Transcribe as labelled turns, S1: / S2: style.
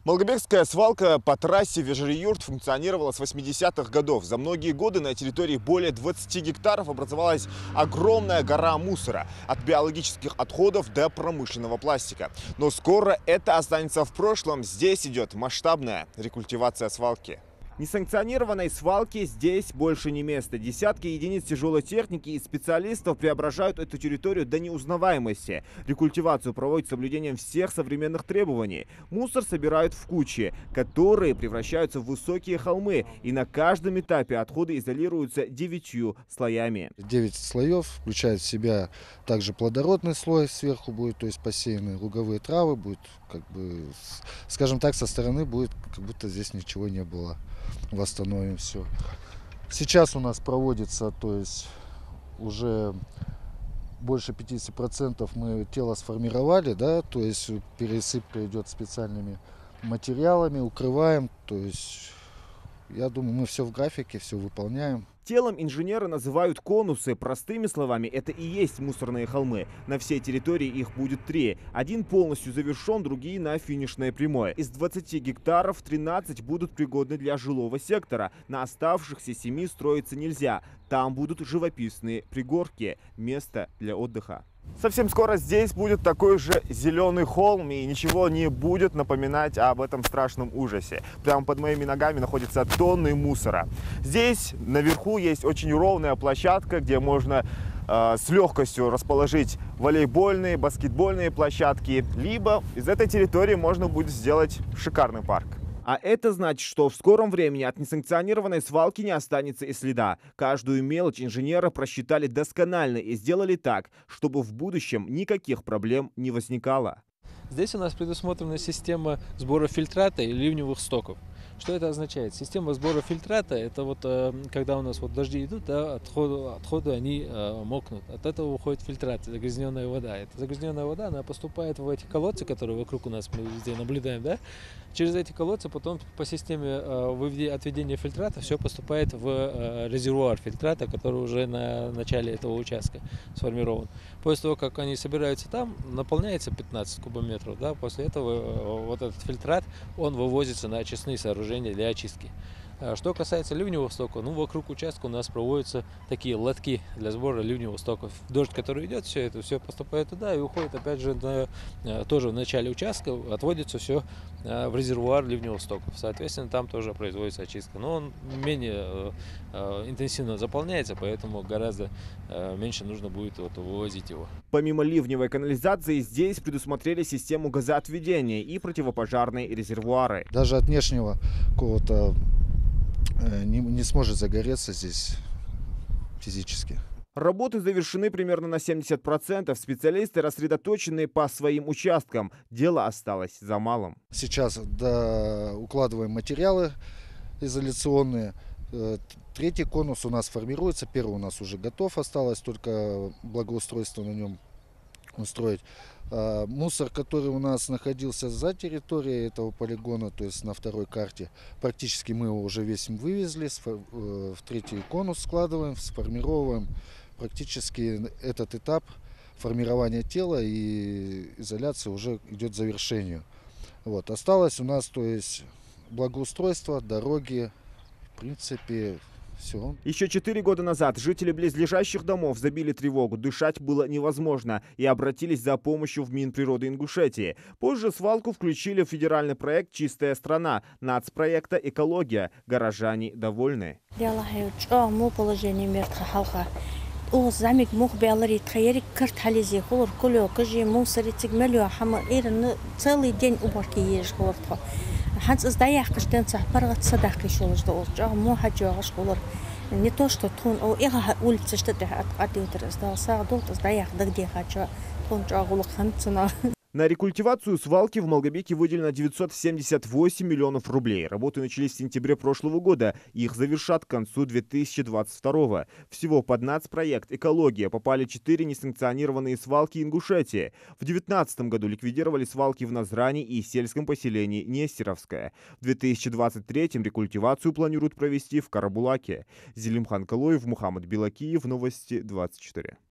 S1: Малгобекская свалка по трассе Вежери-Юрт функционировала с 80-х годов. За многие годы на территории более 20 гектаров образовалась огромная гора мусора. От биологических отходов до промышленного пластика. Но скоро это останется в прошлом. Здесь идет масштабная рекультивация свалки. Несанкционированной свалки здесь больше не место. Десятки единиц тяжелой техники и специалистов преображают эту территорию до неузнаваемости. Рекультивацию проводят с соблюдением всех современных требований. Мусор собирают в кучи, которые превращаются в высокие холмы. И на каждом этапе отходы изолируются 9 слоями.
S2: 9 слоев включает в себя также плодородный слой, сверху будет, то есть посеяны луговые травы, будет, как бы, скажем так, со стороны будет, как будто здесь ничего не было. Восстановим все. Сейчас у нас проводится, то есть уже больше 50% мы тело сформировали, да, то есть пересыпка идет специальными материалами, укрываем, то есть я думаю, мы все в графике, все выполняем.
S1: Телом инженеры называют конусы. Простыми словами, это и есть мусорные холмы. На всей территории их будет 3. Один полностью завершен, другие на финишной прямой. Из 20 гектаров 13 будут пригодны для жилого сектора. На оставшихся 7 строиться нельзя. Там будут живописные пригорки. Место для отдыха. Совсем скоро здесь будет такой же зеленый холм, и ничего не будет напоминать об этом страшном ужасе. Прямо под моими ногами находятся тонны мусора. Здесь наверху есть очень ровная площадка, где можно с легкостью расположить волейбольные, баскетбольные площадки, либо из этой территории можно будет сделать шикарный парк. А это значит, что в скором времени от несанкционированной свалки не останется и следа. Каждую мелочь инженеры просчитали досконально и сделали так, чтобы в будущем никаких проблем не возникало.
S3: Здесь у нас предусмотрена система сбора фильтрата и ливневых стоков. Что это означает? Система сбора фильтрата — это вот когда у нас вот дожди идут, да, отходы они мокнут. От этого уходит фильтрат, загрязненная вода. Эта загрязненная вода, она поступает в эти колодцы, которые вокруг у нас мы везде наблюдаем, да. Через эти колодцы потом по системе отведения фильтрата все поступает в резервуар фильтрата, который уже на начале этого участка сформирован. После того, как они собираются там, наполняется 15 кубометров, да, после этого вот этот фильтрат, он вывозится на очистные сооружения для очистки. Что касается ливневого стока, ну, вокруг участка у нас проводятся такие лотки для сбора ливневого стока. Дождь, который идет, все это все поступает туда и уходит опять же тоже в начале участка, отводится все в резервуар ливневого стока. Соответственно, там тоже производится очистка. Но он менее интенсивно заполняется, поэтому гораздо меньше нужно будет вывозить его.
S1: Помимо ливневой канализации, здесь предусмотрели систему газоотведения и противопожарные резервуары.
S2: Даже от внешнего какого-то не сможет загореться здесь физически.
S1: Работы завершены примерно на 70%. Специалисты рассредоточены по своим участкам. Дело осталось за малым.
S2: Сейчас укладываем материалы изоляционные. Третий конус у нас формируется. Первый у нас уже готов. Осталось только благоустройство на нем устроить. Мусор, который у нас находился за территорией этого полигона, то есть на второй карте, практически мы его уже весь вывезли, в третий конус складываем, сформировываем. Практически этот этап формирования тела и изоляции уже идет к завершению. Вот. Осталось у нас, то есть, благоустройство, дороги, в принципе, все.
S1: Еще 4 года назад жители близлежащих домов забили тревогу, дышать было невозможно и обратились за помощью в Минприроды Ингушетии. Позже свалку включили в федеральный проект «Чистая страна» нацпроекта «Экология». Горожане довольны.
S4: замик мухбелари тхаярик картализи хор кулё кжи мусори цигмелё хама ирн целый день уборки ешь хортхо ханц сдаях кштен цапаргат садахи шолжда олжа мухаджа шолор не то что тон о ига улица что ты отъютер сдался долт сдаях дагде хача тон жагул ханцна.
S1: На рекультивацию свалки в Малгобеке выделено 978 миллионов рублей. Работы начались в сентябре прошлого года. Их завершат к концу 2022. Всего под нацпроект «Экология» попали 4 несанкционированные свалки Ингушетии. В 2019 году ликвидировали свалки в Назране и сельском поселении Нестеровское. В 2023 рекультивацию планируют провести в Карабулаке. Зелимхан Калоев, Мухаммад Белакиев, Новости 24.